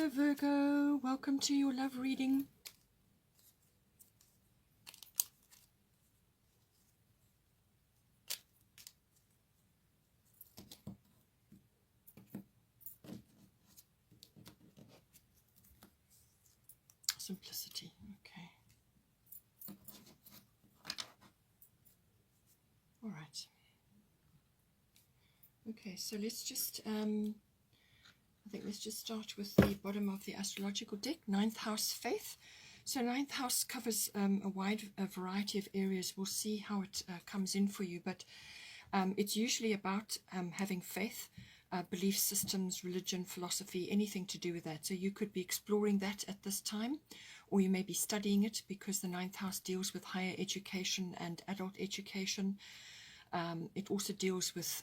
Hello Virgo, welcome to your love reading. Simplicity, okay. All right. Okay, so let's just, I think let's just start with the bottom of the astrological deck, ninth house faith. So ninth house covers a wide variety of areas. We'll see how it comes in for you, but it's usually about having faith, belief systems, religion, philosophy, anything to do with that. So you could be exploring that at this time, or you may be studying it because the ninth house deals with higher education and adult education. It also deals with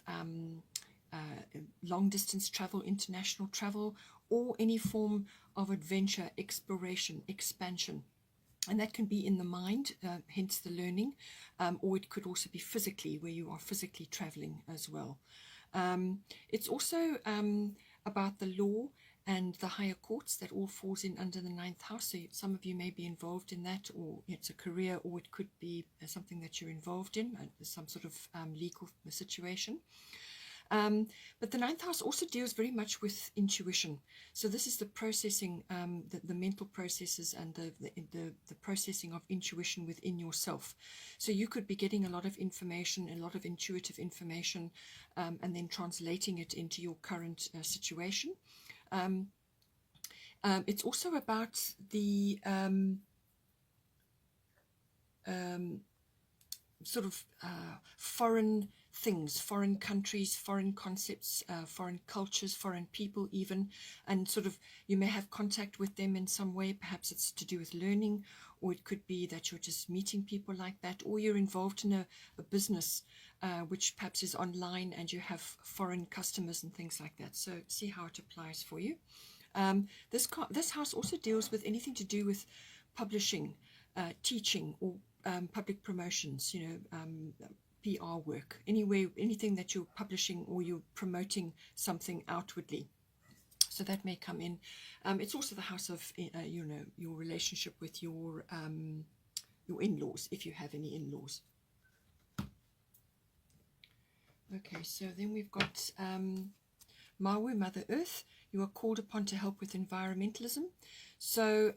long distance travel, international travel, or any form of adventure, exploration, expansion. And that can be in the mind, hence the learning, or it could also be physically, where you are physically traveling as well. It's also about the law and the higher courts. That all falls in under the ninth house. So some of you may be involved in that, or it's a career, or it could be something that you're involved in, some sort of legal situation. But the ninth house also deals very much with intuition. So this is the processing, the mental processes and the processing of intuition within yourself. So you could be getting a lot of information, a lot of intuitive information, and then translating it into your current situation. It's also about the sort of foreign things, foreign countries, foreign concepts, foreign cultures, foreign people even, and sort of you may have contact with them in some way. Perhaps it's to do with learning, or it could be that you're just meeting people like that, or you're involved in a business which perhaps is online and you have foreign customers and things like that. So see how it applies for you. This house also deals with anything to do with publishing, teaching, or public promotions, PR work, anyway, anything that you're publishing or you're promoting something outwardly. So that may come in. It's also the house of, your relationship with your in-laws, if you have any in-laws. Okay, so then we've got Maui, Mother Earth. You are called upon to help with environmentalism. So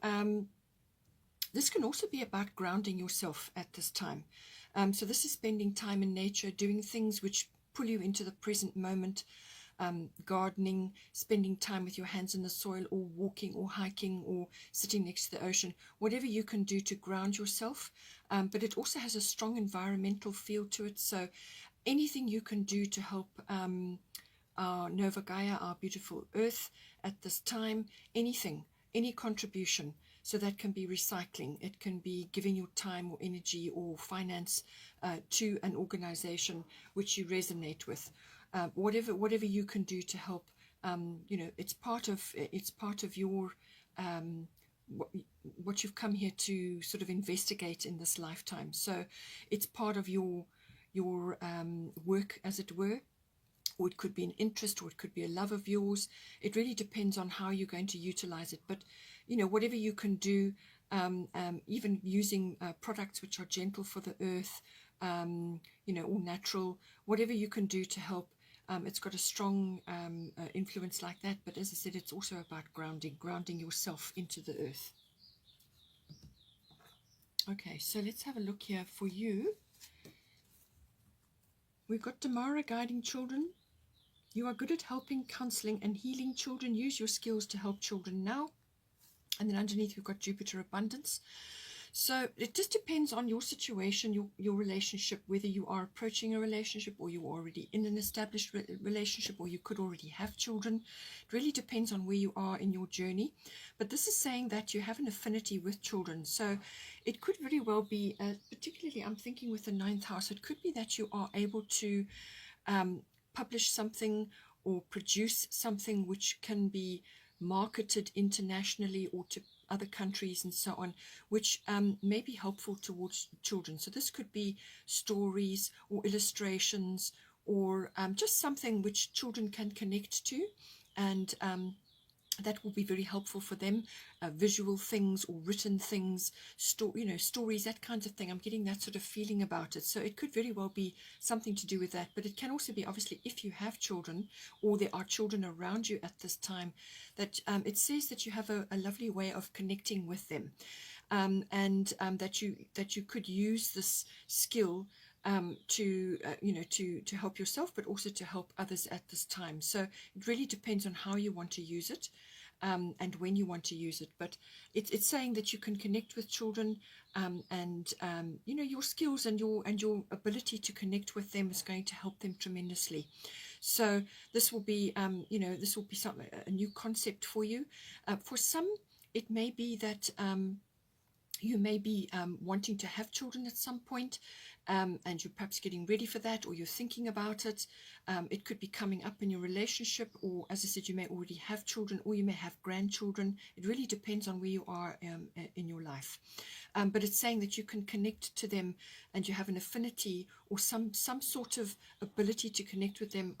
this can also be about grounding yourself at this time. So this is spending time in nature, doing things which pull you into the present moment, gardening, spending time with your hands in the soil, or walking or hiking or sitting next to the ocean, whatever you can do to ground yourself. But it also has a strong environmental feel to it. So anything you can do to help our Nova Gaia, our beautiful earth at this time, anything, any contribution. So that can be recycling, it can be giving your time or energy or finance to an organization which you resonate with. Whatever you can do to help, it's part of your what you've come here to sort of investigate in this lifetime. So it's part of your work, as it were. Or it could be an interest, or it could be a love of yours. It really depends on how you're going to utilize it. But, whatever you can do, even using products which are gentle for the earth, or natural, whatever you can do to help. It's got a strong influence like that. But as I said, it's also about grounding yourself into the earth. Okay, so let's have a look here for you. We've got Tamara, guiding children. You are good at helping, counseling, and healing children. Use your skills to help children now. And then underneath, we've got Jupiter, abundance. So it just depends on your situation, your relationship, whether you are approaching a relationship, or you're already in an established relationship, or you could already have children. It really depends on where you are in your journey. But this is saying that you have an affinity with children. So it could very well be, particularly I'm thinking with the ninth house, it could be that you are able to publish something or produce something which can be marketed internationally or to other countries and so on, which may be helpful towards children. So this could be stories or illustrations, or just something which children can connect to and that will be very helpful for them. Visual things or written things, stories, that kind of thing. I'm getting that sort of feeling about it. So it could very well be something to do with that. But it can also be, obviously, if you have children or there are children around you at this time, that it says that you have a lovely way of connecting with them, and that you could use this skill to help yourself, but also to help others at this time. So it really depends on how you want to use it, and when you want to use it. But it's saying that you can connect with children, and your skills and your ability to connect with them is going to help them tremendously. So this will be a new concept for you. For some, it may be that you may be wanting to have children at some point, and you're perhaps getting ready for that, or you're thinking about it. It could be coming up in your relationship, or, as I said, you may already have children, or you may have grandchildren. It really depends on where you are in your life. But it's saying that you can connect to them, and you have an affinity or some sort of ability to connect with them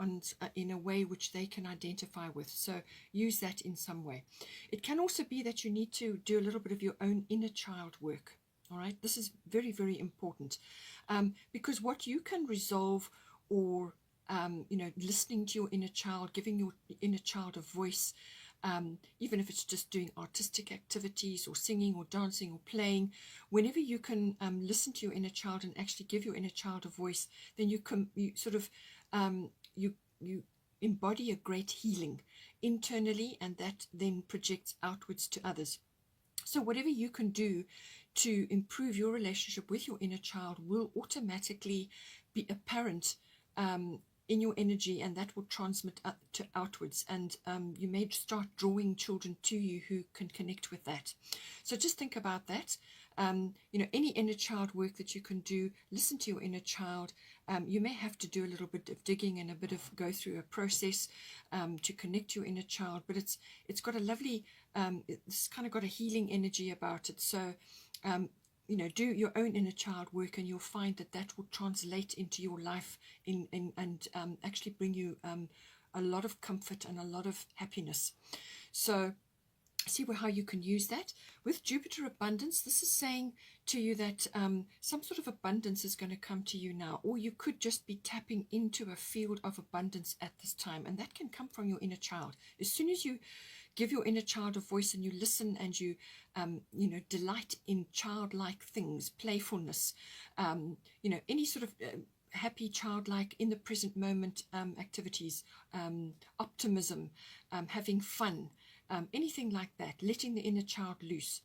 in a way which they can identify with. So use that in some way. It can also be that you need to do a little bit of your own inner child work. All right, this is very, very important, because what you can resolve, or listening to your inner child, giving your inner child a voice, even if it's just doing artistic activities or singing or dancing or playing, whenever you can listen to your inner child and actually give your inner child a voice, then you embody a great healing internally, and that then projects outwards to others. So whatever you can do to improve your relationship with your inner child will automatically be apparent in your energy, and that will transmit up to outwards, and you may start drawing children to you who can connect with that. So just think about that. Any inner child work that you can do, listen to your inner child. You may have to do a little bit of digging and a bit of go through a process to connect your inner child, but it's got a lovely, it's kind of got a healing energy about it. So do your own inner child work, and you'll find that will translate into your life and actually bring you a lot of comfort and a lot of happiness. So see how you can use that. With Jupiter abundance, this is saying to you that some sort of abundance is going to come to you now, or you could just be tapping into a field of abundance at this time, and that can come from your inner child. As soon as you give your inner child a voice, and you listen, and you delight in childlike things, playfulness, any sort of happy, childlike, in the present moment activities, optimism, having fun, anything like that, letting the inner child loose.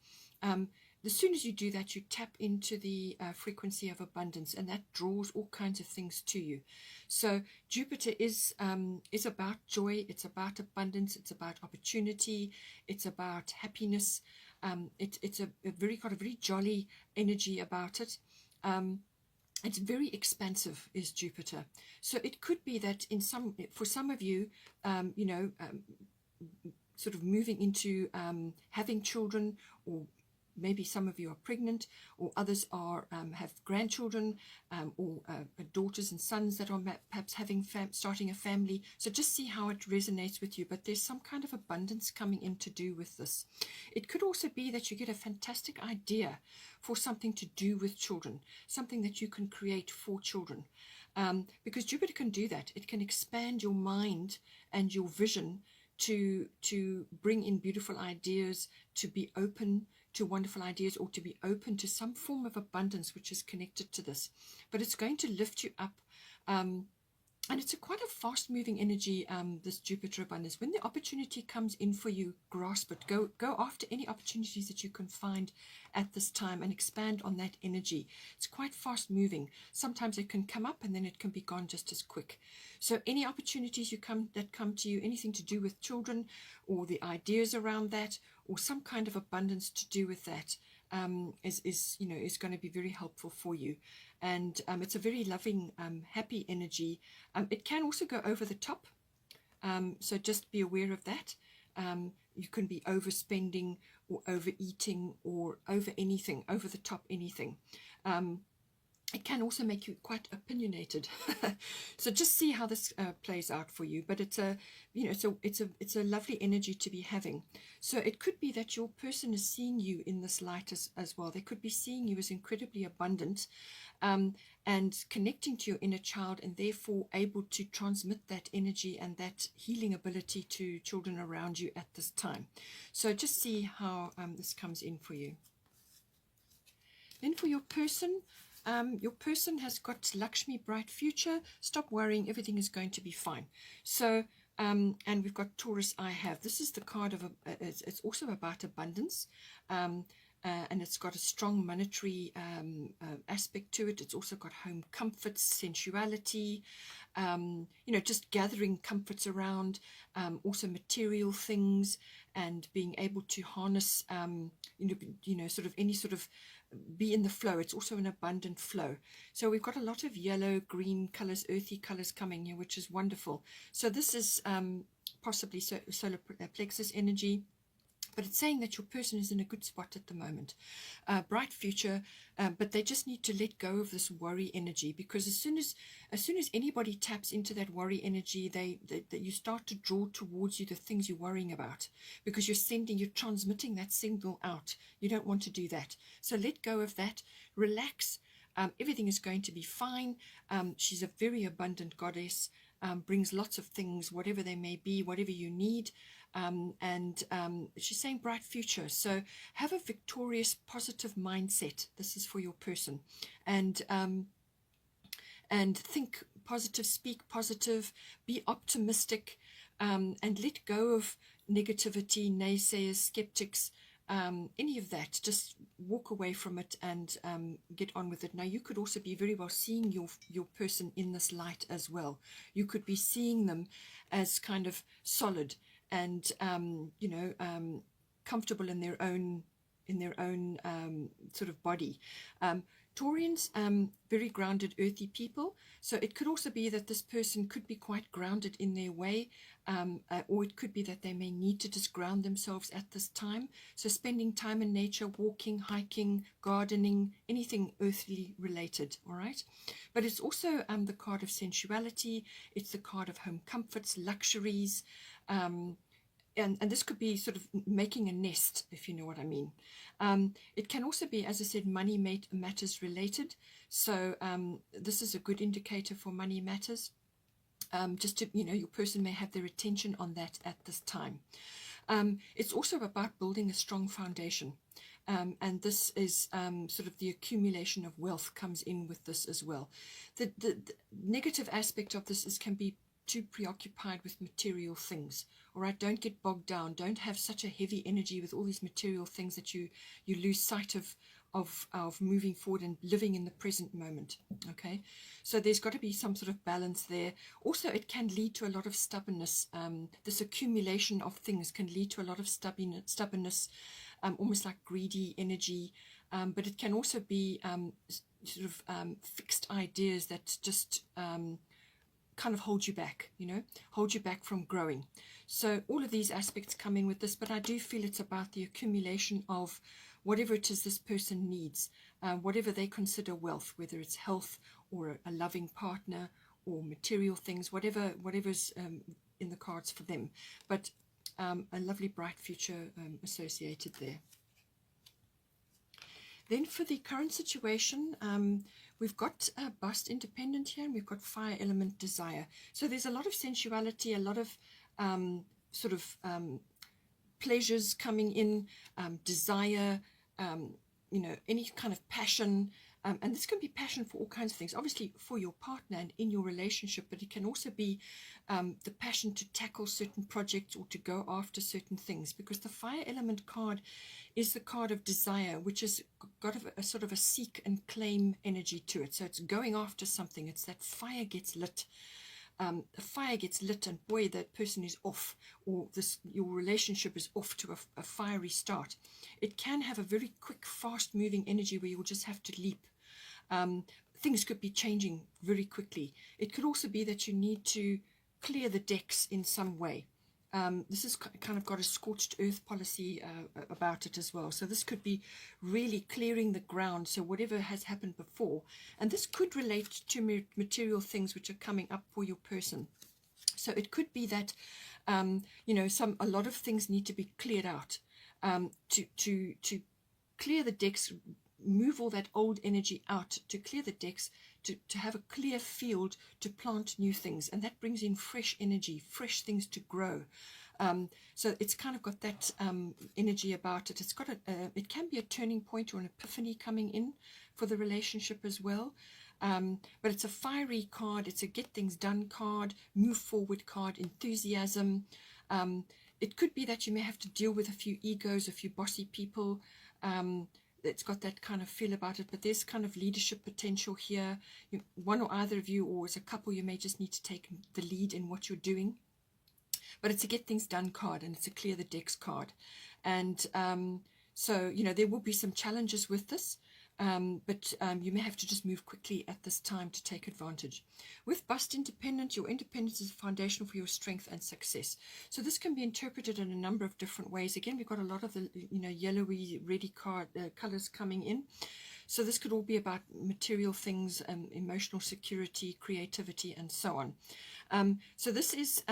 As soon as you do that, you tap into the frequency of abundance, and that draws all kinds of things to you. So Jupiter is about joy, it's about abundance, it's about opportunity, it's about happiness. It's got a very jolly energy about it. It's very expansive, is Jupiter. So it could be that for some of you, sort of moving into having children, or maybe some of you are pregnant, or others are have grandchildren, or daughters and sons that are perhaps starting a family. So just see how it resonates with you. But there's some kind of abundance coming in to do with this. It could also be that you get a fantastic idea for something to do with children, something that you can create for children, because Jupiter can do that. It can expand your mind and your vision to bring in beautiful ideas, to be open to wonderful ideas, or to be open to some form of abundance which is connected to this. But it's going to lift you up, and it's quite a fast-moving energy, this Jupiter abundance. When the opportunity comes in for you, grasp it. Go after any opportunities that you can find at this time, and expand on that energy. It's quite fast-moving. Sometimes it can come up, and then it can be gone just as quick. So any opportunities that come to you, anything to do with children, or the ideas around that, or some kind of abundance to do with that, is going to be very helpful for you. And it's a very loving, happy energy. It can also go over the top, so just be aware of that. You can be overspending, or overeating, or over anything, over the top anything. it can also make you quite opinionated. So just see how this plays out for you. But it's a, you know, it's a lovely energy to be having. So it could be that your person is seeing you in this light as well. They could be seeing you as incredibly abundant, and connecting to your inner child, and therefore able to transmit that energy and that healing ability to children around you at this time. So just see how this comes in for you. Then for your person has got Lakshmi, bright future. Stop worrying, everything is going to be fine. So, and we've got Taurus, I have. This is the card of, it's also about abundance, and it's got a strong monetary aspect to it. It's also got home comforts, sensuality, you know, just gathering comforts around, also material things, and being able to harness, you know, sort of any sort of, be in the flow. It's also an abundant flow. So we've got a lot of yellow, green colors, earthy colors coming here, which is wonderful. So this is possibly solar plexus energy. But it's saying that your person is in a good spot at the moment, bright future, but they just need to let go of this worry energy, because as soon as anybody taps into that worry energy, you start to draw towards you the things you're worrying about, because you're transmitting that signal out. You don't want to do that. So let go of that, relax. Everything is going to be fine. She's a very abundant goddess, brings lots of things, whatever they may be, whatever you need. And she's saying bright future. So have a victorious, positive mindset. This is for your person. And think positive, speak positive, be optimistic, and let go of negativity, naysayers, skeptics, any of that. Just walk away from it and get on with it. Now, you could also be very well seeing your person in this light as well. You could be seeing them as kind of solid and you know, comfortable in their own sort of body. Taurians, very grounded, earthy people. So it could also be that this person could be quite grounded in their way, or it could be that they may need to just ground themselves at this time. So spending time in nature, walking, hiking, gardening, anything earthly related, all right? But it's also the card of sensuality. It's the card of home comforts, luxuries, and this could be sort of making a nest, if you know what I mean. It can also be, as I said, money matters related. So this is a good indicator for money matters. Just to, you know, your person may have their attention on that at this time. It's also about building a strong foundation. And this is sort of the accumulation of wealth comes in with this as well. The negative aspect of this can be too preoccupied with material things. All right, don't get bogged down. Don't have such a heavy energy with all these material things that you lose sight of moving forward and living in the present moment. Okay, so there's got to be some sort of balance there. Also, it can lead to a lot of stubbornness. This accumulation of things can lead to a lot of stubbornness, almost like greedy energy. But it can also be sort of fixed ideas that just kind of hold you back, you know, hold you back from growing. So all of these aspects come in with this, but I do feel it's about the accumulation of whatever it is this person needs, whatever they consider wealth, whether it's health or a loving partner or material things, whatever's in the cards for them. But a lovely bright future associated there. Then for the current situation, we've got bust independent here, and we've got fire element desire. So there's a lot of sensuality, a lot of sort of pleasures coming in, desire, you know, any kind of passion. And this can be passion for all kinds of things, obviously for your partner and in your relationship, but it can also be the passion to tackle certain projects or to go after certain things, because the fire element card is the card of desire, which has got a sort of a seek and claim energy to it. So it's going after something. It's that fire gets lit. The fire gets lit, and boy, that person is off, or your relationship is off to a fiery start. It can have a very quick, fast-moving energy where you'll just have to leap. Things could be changing very quickly. It could also be that you need to clear the decks in some way. This has kind of got a scorched earth policy about it as well. So this could be really clearing the ground. So whatever has happened before, and this could relate to material things which are coming up for your person. So it could be that, you know, a lot of things need to be cleared out, to clear the decks, move all that old energy out, to clear the decks, to have a clear field to plant new things, and that brings in fresh energy, fresh things to grow. So it's kind of got that energy about it. It's got it can be a turning point or an epiphany coming in for the relationship as well. But it's a fiery card. It's a get things done card, move forward card, enthusiasm. It could be that you may have to deal with a few egos, a few bossy people. It's got that kind of feel about it, but there's kind of leadership potential here. One or either of you, or as a couple, you may just need to take the lead in what you're doing. But it's a get things done card, and it's a clear the decks card. And so, you know, there will be some challenges with this, but you may have to just move quickly at this time to take advantage. With bust independent, your independence is a foundation for your strength and success. So this can be interpreted in a number of different ways. Again, we've got a lot of the, you know, yellowy, reddy colors coming in. So this could all be about material things, emotional security, creativity, and so on. So this is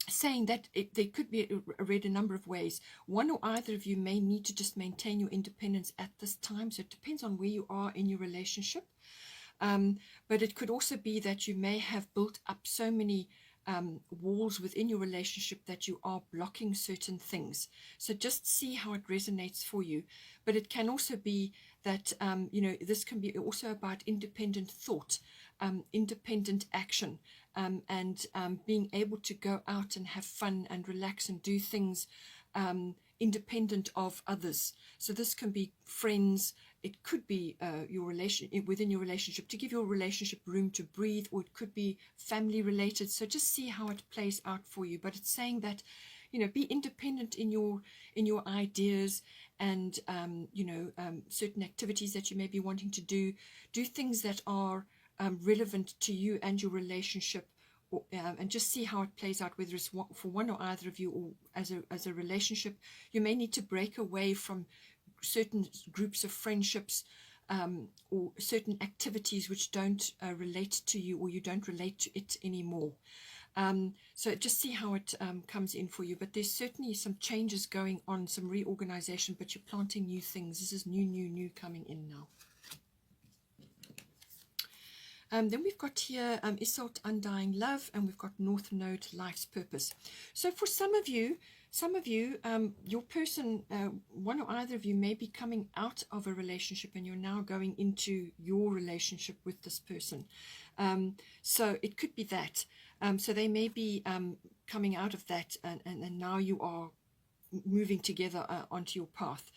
saying that they could be read a number of ways. One or either of you may need to just maintain your independence at this time. So it depends on where you are in your relationship. But it could also be that you may have built up so many walls within your relationship that you are blocking certain things. So just see how it resonates for you. But it can also be that, you know, this can be also about independent thought, independent action, and being able to go out and have fun and relax and do things independent of others. So this can be friends. It could be your relation within your relationship, to give your relationship room to breathe, or it could be family related. So just see how it plays out for you. But it's saying that, you know, be independent in your ideas, and you know, certain activities that you may be wanting to do things that are relevant to you and your relationship, or, and just see how it plays out, whether it's for one or either of you, or as a relationship. You may need to break away from certain groups of friendships, or certain activities which don't relate to you, or you don't relate to it anymore. So just see how it comes in for you. But there's certainly some changes going on, some reorganization, but you're planting new things. This is new coming in now. Then we've got here Isolde, Undying Love, and we've got North Node, Life's Purpose. So for some of you, your person, one or either of you may be coming out of a relationship, and you're now going into your relationship with this person. So it could be that. So they may be coming out of that, and now you are moving together onto your path.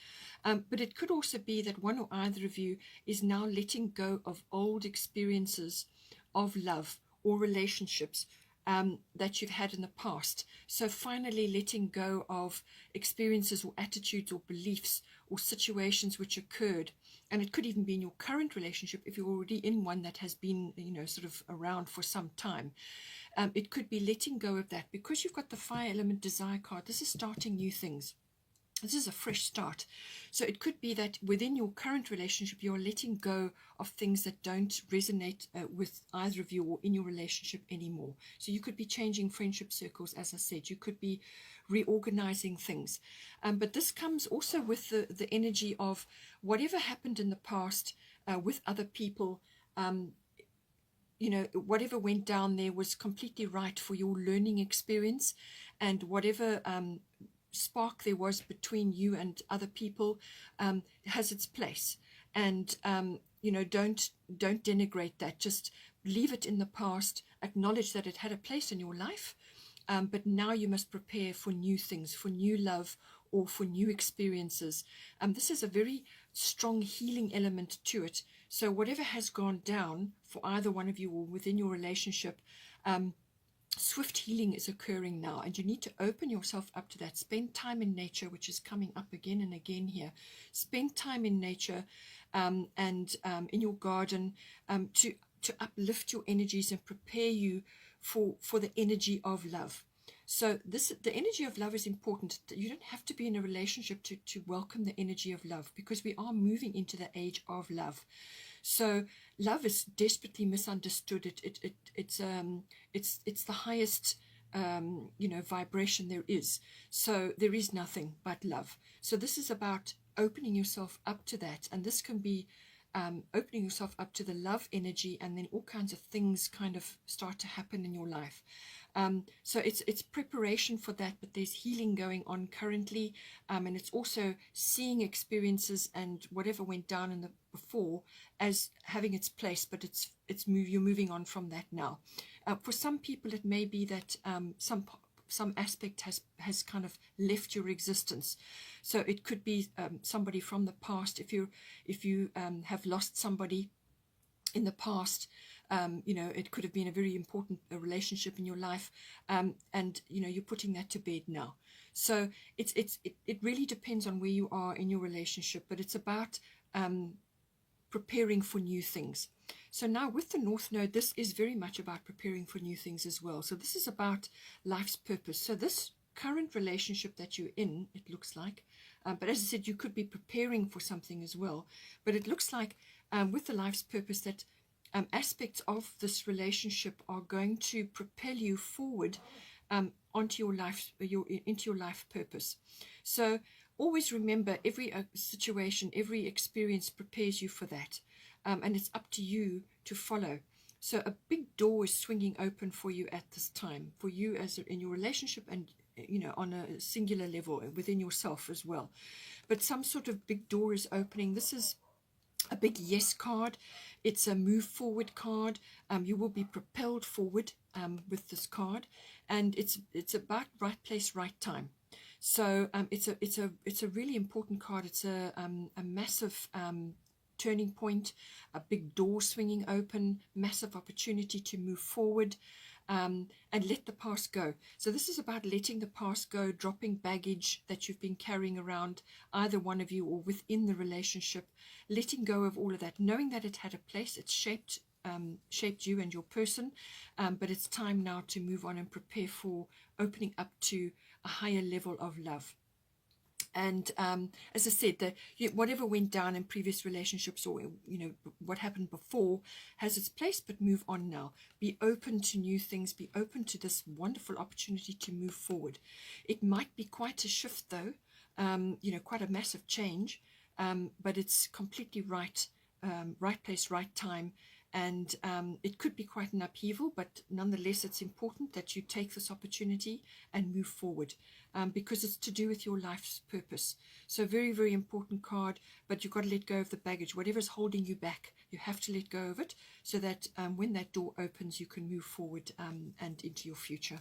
But it could also be that one or either of you is now letting go of old experiences of love or relationships that you've had in the past. So finally letting go of experiences or attitudes or beliefs or situations which occurred. And it could even be in your current relationship if you're already in one that has been, you know, sort of around for some time. It could be letting go of that, because you've got the fire element desire card. This is starting new things. This is a fresh start. So it could be that within your current relationship, you're letting go of things that don't resonate with either of you or in your relationship anymore. So you could be changing friendship circles, as I said. You could be reorganizing things. But this comes also with the energy of whatever happened in the past with other people. You know, whatever went down there was completely right for your learning experience, and whatever spark there was between you and other people has its place. And you know, don't denigrate that. Just leave it in the past. Acknowledge that it had a place in your life, but now you must prepare for new things, for new love, or for new experiences. This is a very strong healing element to it. So whatever has gone down for either one of you or within your relationship, swift healing is occurring now, and you need to open yourself up to that. Spend time in nature, which is coming up again and again here. Spend time in nature and in your garden to uplift your energies and prepare you for the energy of love. So the energy of love is important. You don't have to be in a relationship to welcome the energy of love, because we are moving into the age of love. So love is desperately misunderstood. It's the highest vibration there is. So there is nothing but love. So this is about opening yourself up to that, and this can be opening yourself up to the love energy, and then all kinds of things kind of start to happen in your life. So it's preparation for that, but there's healing going on currently, and it's also seeing experiences and whatever went down in the before as having its place, but you're moving on from that now. For some people, it may be that some aspect has kind of left your existence. So it could be somebody from the past. If you have lost somebody in the past, it could have been a very important relationship in your life, and you're putting that to bed now. So it really depends on where you are in your relationship, but it's about preparing for new things. So now with the North Node, this is very much about preparing for new things as well. So this is about life's purpose. So this current relationship that you're in, it looks like, but as I said, you could be preparing for something as well. But it looks like with the life's purpose that aspects of this relationship are going to propel you forward onto your life, into your life purpose. So always remember, every situation, every experience prepares you for that, and it's up to you to follow. So a big door is swinging open for you at this time, for you as in your relationship, and on a singular level within yourself as well. But some sort of big door is opening. This is a big yes card. It's a move forward card. You will be propelled forward with this card, and it's about right place, right time. So it's a really important card. It's a massive turning point, a big door swinging open, massive opportunity to move forward, and let the past go. So this is about letting the past go, dropping baggage that you've been carrying around, either one of you or within the relationship, letting go of all of that, knowing that it had a place, it shaped you and your person, but it's time now to move on and prepare for opening up to a higher level of love. And as I said, whatever went down in previous relationships, or what happened before, has its place, but move on now. Be open to new things. Be open to this wonderful opportunity to move forward. It might be quite a shift, though, quite a massive change, but it's completely right, right place, right time. And it could be quite an upheaval, but nonetheless, it's important that you take this opportunity and move forward, because it's to do with your life's purpose. So very, very important card, but you've got to let go of the baggage. Whatever's holding you back, you have to let go of it, so that when that door opens, you can move forward and into your future.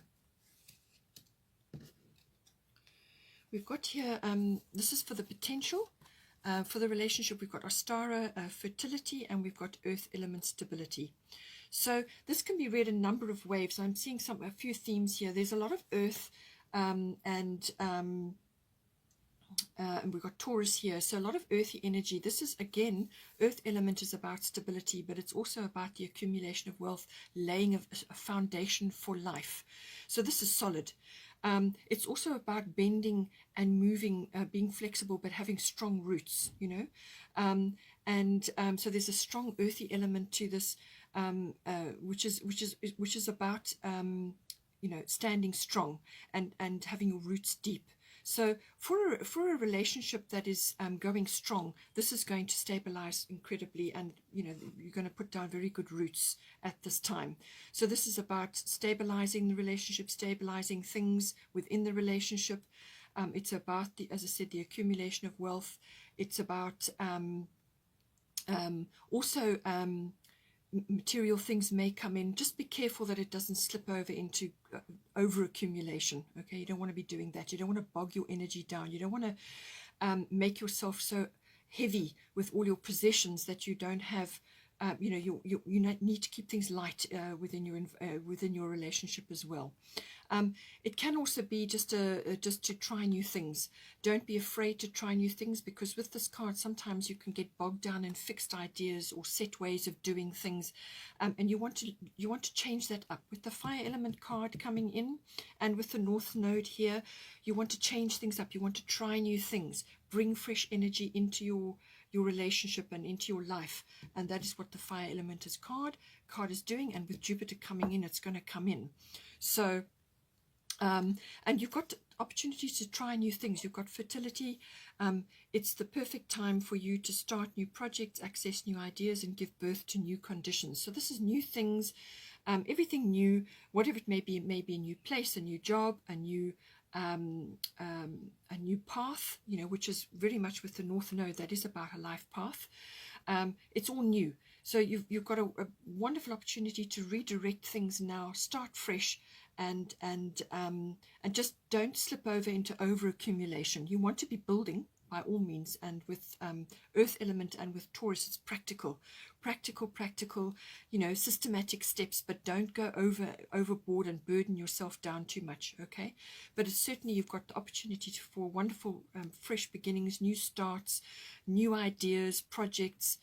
We've got here, this is for the potential. For the relationship, we've got Ostara, fertility, and we've got earth element stability. So this can be read a number of ways. I'm seeing a few themes here. There's a lot of earth, and we've got Taurus here. So a lot of earthy energy. This is, again, earth element is about stability, but it's also about the accumulation of wealth, laying a foundation for life. So this is solid. It's also about bending and moving, being flexible, but having strong roots, so there's a strong earthy element to this, which is about standing strong and having your roots deep. So for a relationship that is going strong, this is going to stabilize incredibly, and you're going to put down very good roots at this time. So this is about stabilizing the relationship, stabilizing things within the relationship. It's about as I said, the accumulation of wealth. It's about also material things may come in. Just be careful that it doesn't slip over into over accumulation. Okay, you don't want to be doing that. You don't want to bog your energy down. You don't want to make yourself so heavy with all your possessions that you don't have. You need to keep things light within your relationship as well. It can also be just to try new things. Don't be afraid to try new things, because with this card sometimes you can get bogged down in fixed ideas or set ways of doing things, and you want to change that up. With the fire element card coming in and with the North Node here, you want to change things up. You want to try new things, bring fresh energy into your relationship and into your life, and that is what the fire element card is doing. And with Jupiter coming in, it's going to come in. So and you've got opportunities to try new things. You've got fertility. It's the perfect time for you to start new projects, access new ideas, and give birth to new conditions. So this is new things, everything new, whatever it may be. It may be a new place, a new job, a new path, you know, which is very much with the North Node. That is about a life path. It's all new. So you've got a wonderful opportunity to redirect things now, start fresh, and just don't slip over into over accumulation. You want to be building by all means, and with Earth element and with Taurus, it's practical, you know, systematic steps, but don't go overboard and burden yourself down too much, okay? But it's certainly, you've got the opportunity for wonderful fresh beginnings, new starts, new ideas, projects,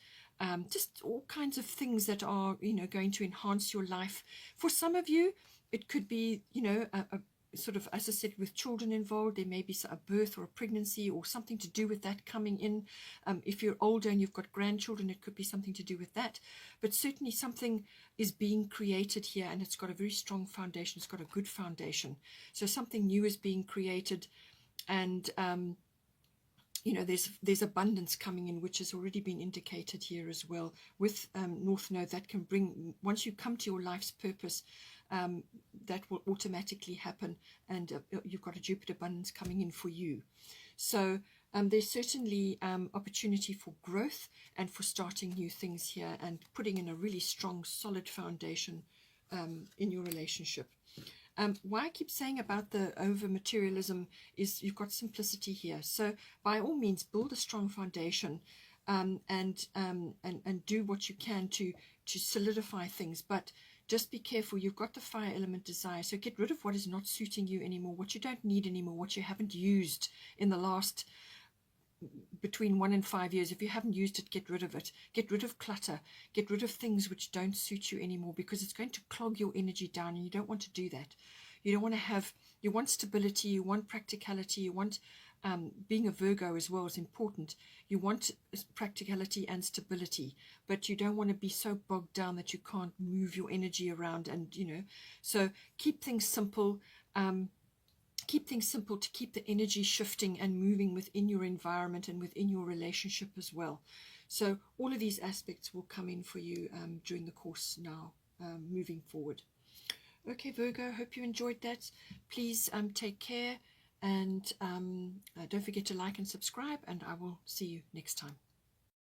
just all kinds of things that are, you know, going to enhance your life. For some of you, it could be, you know, a sort of, as I said, with children involved. There may be a birth or a pregnancy or something to do with that coming in. If you're older and you've got grandchildren, it could be something to do with that. But certainly something is being created here, and it's got a very strong foundation. It's got a good foundation. So something new is being created, and you know, there's abundance coming in, which has already been indicated here as well with North Node. That can bring, once you come to your life's purpose, that will automatically happen, and you've got a Jupiter abundance coming in for you. So there's certainly opportunity for growth and for starting new things here and putting in a really strong, solid foundation in your relationship. Why I keep saying about the over materialism is you've got simplicity here. So by all means, build a strong foundation, and do what you can to solidify things. But just be careful. You've got the fire element desire, so get rid of what is not suiting you anymore, what you don't need anymore, what you haven't used in the last between 1 and 5 years. If you haven't used it, get rid of it. Get rid of clutter. Get rid of things which don't suit you anymore, because it's going to clog your energy down, and you don't want to do that. You don't want to have, you want stability, you want practicality, you want, being a Virgo as well is important. You want practicality and stability, but you don't want to be so bogged down that you can't move your energy around, and, you know, so keep things simple. Keep things simple to keep the energy shifting and moving within your environment and within your relationship as well. So all of these aspects will come in for you during the course now, moving forward. Okay, Virgo, hope you enjoyed that. Please take care, and don't forget to like and subscribe, and I will see you next time.